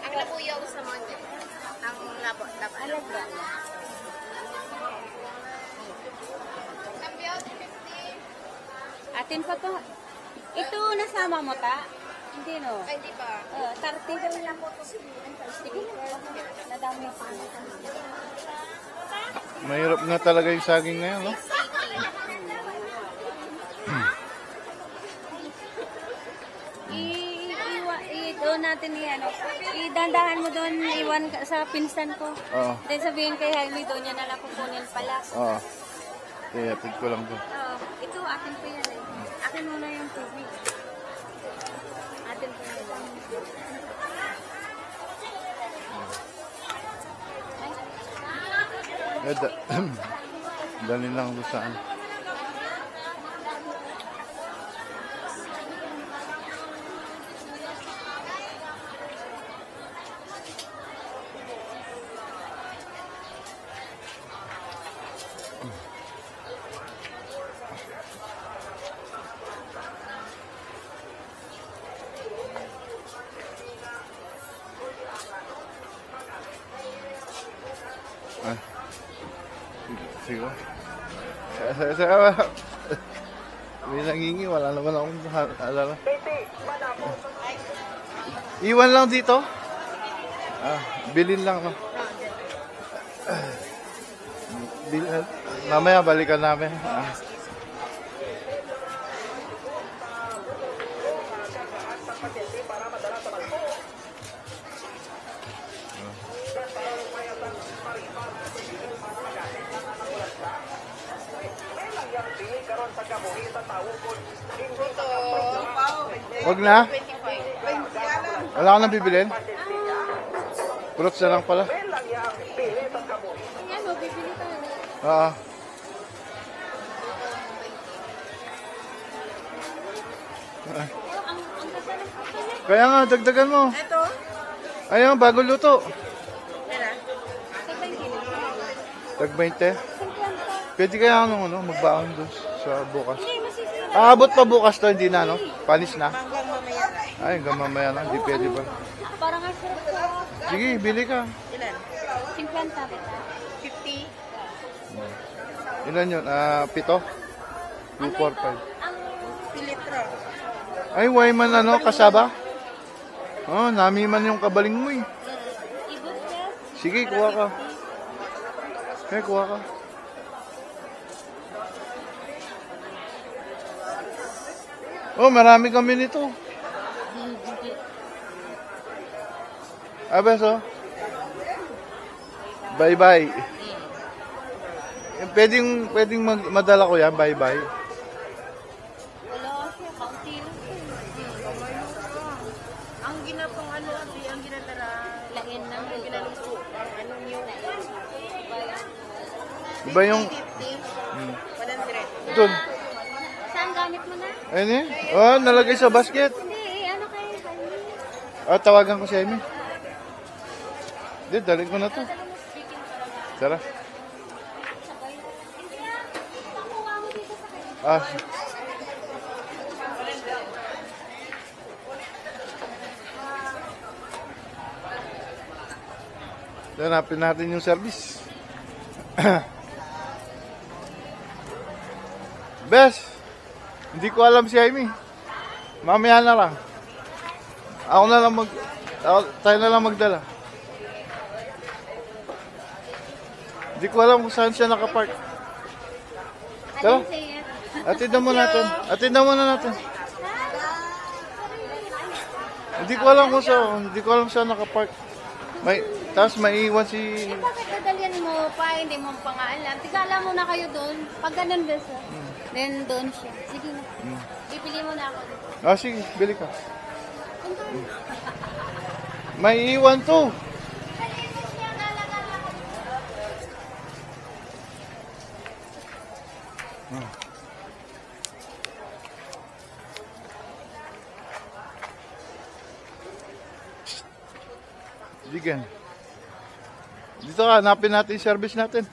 Ang labuyaw sa mga ang labo. Alag ba? Atin pa to. Ito nasama mo ta? Hindi no? Ay, hindi pa. 30 lang po ito sige. Nadami pa.
Mahirap nga talaga yung saging ngayon, no?
Doon natin yan. Idandahan mo doon, iwan sa pinsan ko.
Oo.
Then sabihin kay Jaime doon niya nalang kukunin pala.
Oo. Kaya, pig ko lang to.
Ito, atin po yan eh. Akin muna yung tubig. Atin po yan.
Dali lang doon saan. Sige. May nangingi, wala naman akong alala. Iwan lang dito. Bilin lang, no? Mamaya balikan namin. Wag na? Wala ka nang bibilin? Fruits na lang pala.
Ayan o, bibili tayo.
Oo. Kaya nga, dagdagan mo.
Ito?
Ayun, bago luto.
Tara.
Tag 20. Pwede kaya magbaon doon sa bukas. Aabot pa bukas to, hindi na, no? Panis na.
Hanggang mamaya na.
Ay, hanggang mamaya na, hindi pwede ba?
Parang ang sarap ko.
Sige, bili ka.
Ilan?
50 kita.
50?
Ilan yun? 7? 2, 4, 5.
Ang pilitro.
Ay, Wyman ano, kasaba? Oh, nami man yung kabaling mo eh.
Ibon siya.
Sige, kuha ka. Kuha ka. Oh, marami kami nito. Abes, oh. Bye-bye. Pwedeng madala ko yan, bye-bye.
Wala siya. Kaunti lang siya.
Ang ginapang ano, ang ginatara.
Lain lang.
Ginaluto. Ano yung
Diba yung...
100.
Doon.
Saan gamit mo na?
Ayun eh. Oh, nalagay sa basket.
Hindi, ano kayo?
Tawagan ko si Amy. Hindi, dalhin ko na to. Tara. Ah. Hanapin natin yung service. Bes, hindi ko alam si Amy. Mamaya na lang. Tayo na lang magdala. Hindi ko alam kung saan siya nakapark. Tara. Atindan mo natin. Atindan mo na natin. Hindi ko alam kung saan nakapark. Tapos maiiwan si...
Bakit dadalyan mo pa? Hindi mo pa nga alam. Tigala mo na kayo doon. Pag ganun ba siya? Then doon siya. Sige na. Bibili mo na ako.
Sige, bili ka. Maiiwan to. Digan. Dito ka, hanapin natin yung service natin.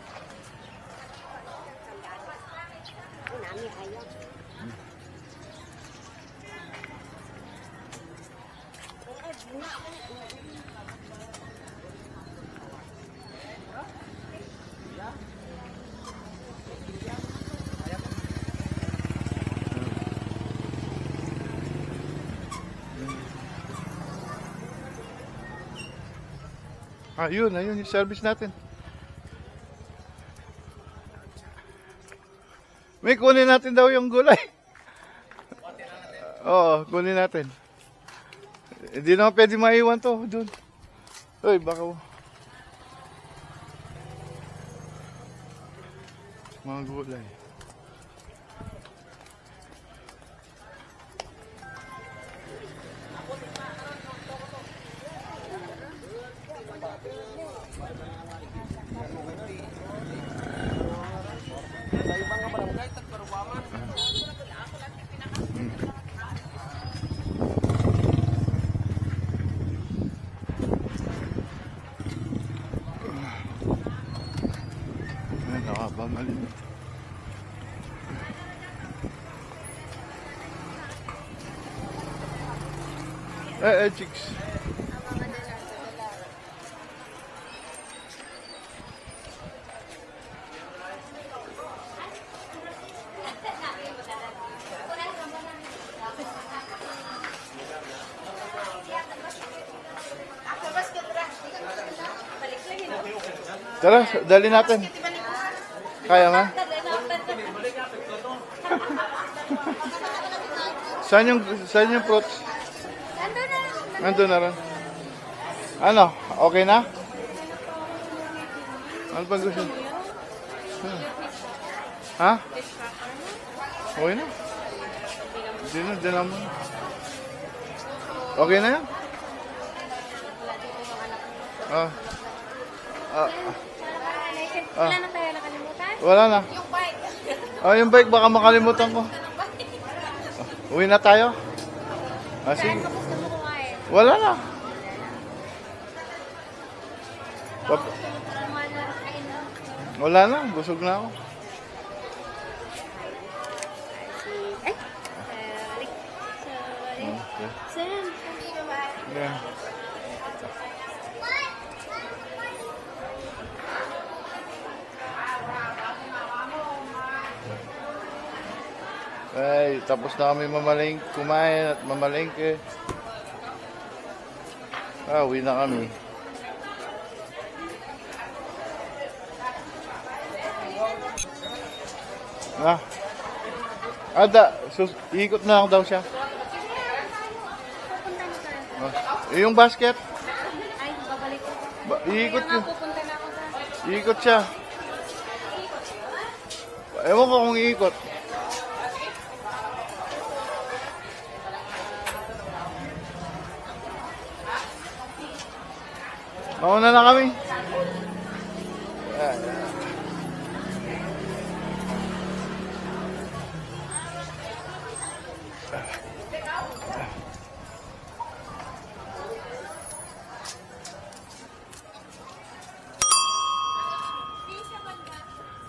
Ayun yung service natin. May kunin natin daw yung gulay. Oo, kunin natin. Hindi naman pwede maiwan to doon. Uy, baka mga gulay. Nakapamalimit. Chicks. Tara, dali natin. Kaya nga? Saan yung fruits? Nandun na rin. Ano? Okay na? Ano pang gusto? Ha? Okay na? Hindi na mo. Okay na yan?
Wala na tayo nakalimutan?
Wala na.
Yung bike.
Yung bike baka makalimutan ko. Uwi na tayo? Sige.
Tapos gusto mo kumain.
Wala na. Wala na. Busog na ako.
Ay! Sorry.
Okay.
Sam.
Yeah. Tapos na kami kumain at mamalengke. Uwi na kami. Ikot na lang daw siya. Yung basket.
Ay, babalik ko.
Iikot
Kaya
yun.
nga, pupunta na ako sa...
Iikot siya. Ewan ko kung iikot. Mauna na kami.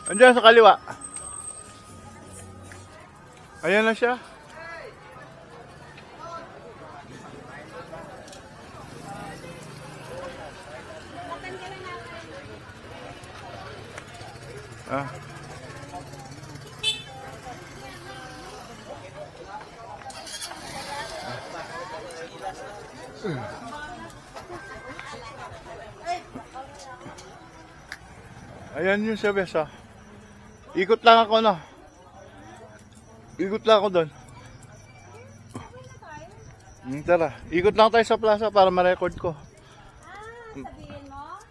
Andiyan sa kaliwa. Ayan na siya. Ayan yung siya, Besa. Ikot lang ako, no? Ikot lang ako doon. Tara, ikot lang tayo sa plaza para ma-record ko.
Sabihin mo?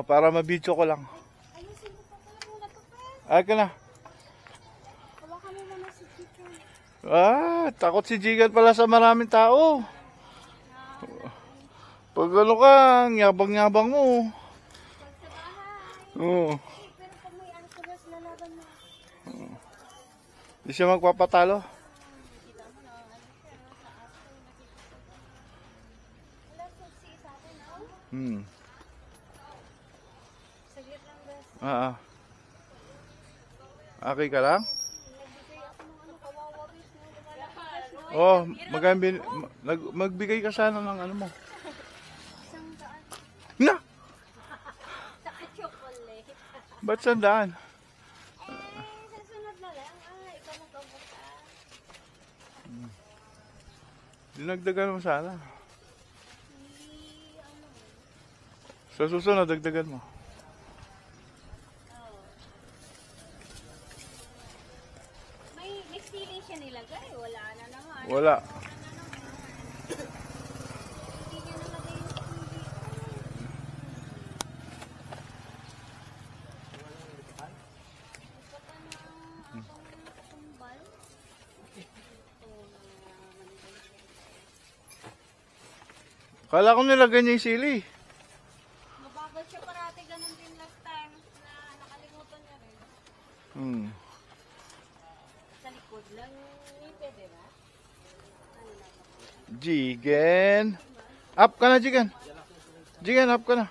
Para ma-video ko lang.
Ayusin ko pa pala muna to, Fred.
Ay ka na.
Hawakan mo muna si Chico.
Takot si Jigan pala sa maraming tao. Pag ano ka, yabang-yabang mo.
Sa bahay.
Oo.
Pero pag may alcohols, lalaban mo.
Di siya magpapatalo.
Kita mo na, ano siya, sa aso. Wala susi sa akin, no? Saglit lang, bes.
Okay ka lang?
Nagbigay ako ng ano, kawawa, bes, no? Lumalaki, no?
Magbigay ka sana ng ano mo.
Isang daan.
Na!
Sa chocolate.
Ba't sandaan?
Sa sunod na lang, ikaw magkabuka.
Dinagdagan mo sana.
Hindi, ano,
Sa susunod, dagdagan mo.
may sili siya nilagay. Wala na naman.
Wala.
Hindi niya nalagay yung sili. Ito pa na akong katumbal. Ito na manibay.
Kala ko nilagay niya yung sili.
Mabagal siya parati. Ganun din last time na nakalimutan niya rin. Sa likod lang yung pwede ba?
Jigen. Up ka na, Jigen. Jigen, up ka na.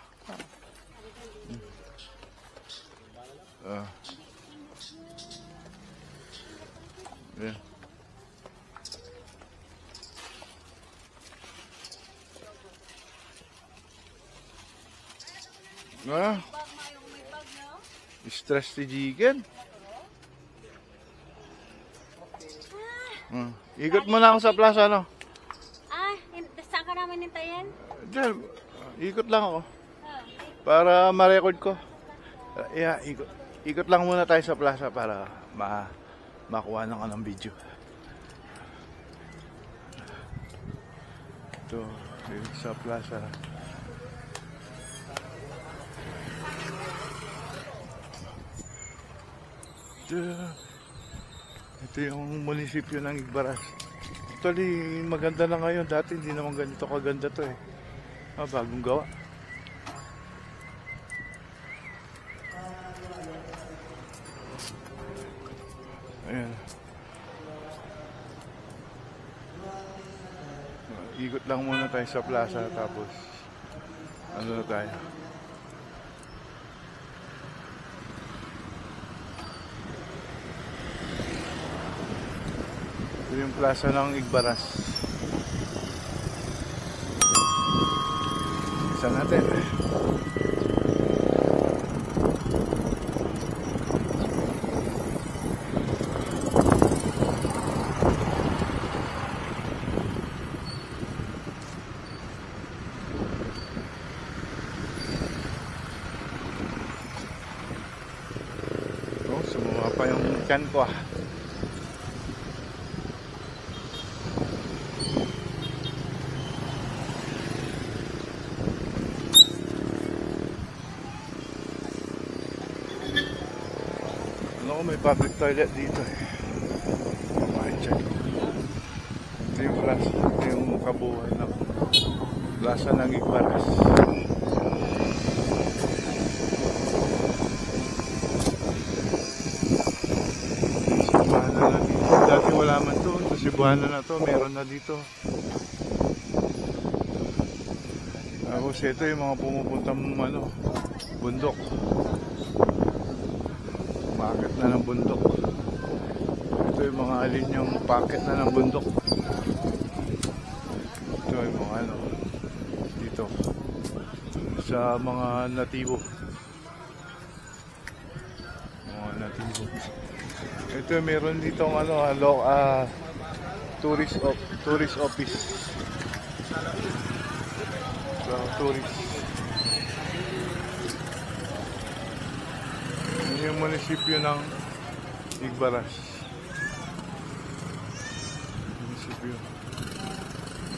Yeah.
Bag, mayong may bag, no?
Stress si Jigen. Ikot mo na ako sa plaza, no?
Saan ka naman hintayin?
Diyan, ikot lang ako. Para ma-record ko. Ikot lang muna tayo sa plaza para makuha na ko ng video. Ito, sa plaza. Ito yung munisipyo ng Igbaras. Actually, maganda na ngayon. Dati hindi naman ganito kaganda to eh. Bagong gawa. Ayan. Ikot lang muna tayo sa plaza tapos ano na tayo. Ito yung plaza ng Igbaras. Isa natin. pa yung tiyan ko ah. Ano ko, may public toilet dito eh. Check. Ito yung plaza, ito yung kabuuan ng plaza ng Igbaras. Sibuhan na dito. Dati wala man to. Sa Sibuhan na to, meron na dito. Tapos ito yung mga pumupuntang bundok. Umakit na ng bundok. Ito yung mga alinyang packet na ng bundok. Ito yung mga dito sa mga natibo. Mga natibo. Ito meron dito tourist office. So, tourist. Ini yung munisipyo ng Igbaras.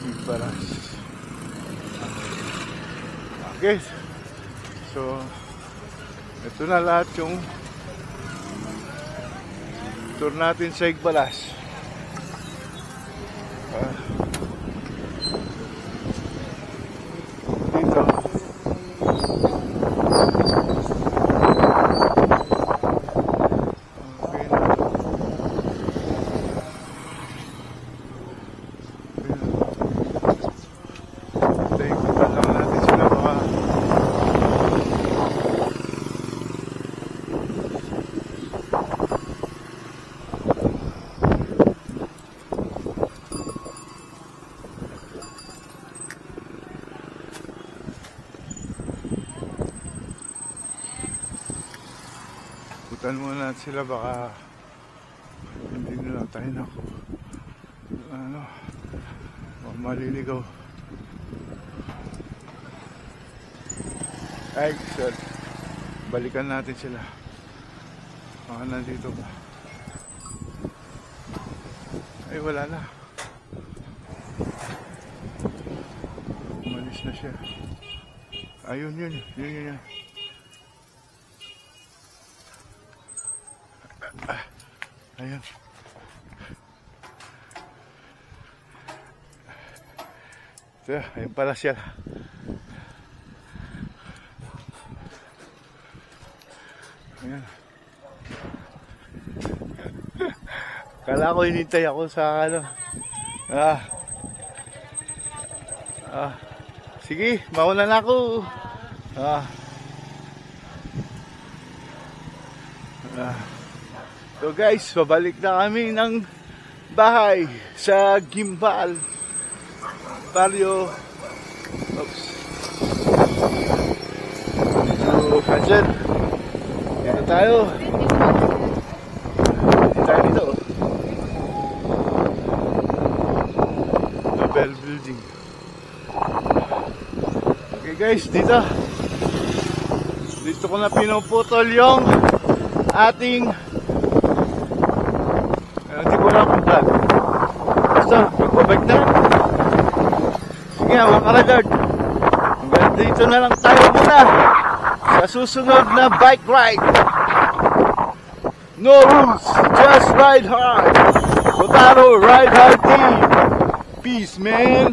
Igbaras. Okay. So, ito na lahat yung tour natin sa Igbaras. Dito. Putan muna sila, baka hindi nila tayo na ako maliligaw. Ay, sir, balikan natin sila, baka nandito ba. Ay, wala na, umalis na siya. Ayun, yun. Ayan. So, ayun pala siya. Ayan. Kala ko hinintay ako sa sige, mauna na ako. So guys, pabalik na kami ng bahay sa Gimbal Barrio. Oops. So, Hansen, dito tayo. Dito. Nobel Building. Okay guys, dito ko na pinuputol yung ating hindi ko lang kung vlog. Basta, magbabag na. Sige, mga karagard, hanggang dito na lang tayo muna sa susunod na bike ride. No rules, just ride hard. Botaro Ride Hard Team. Peace, man.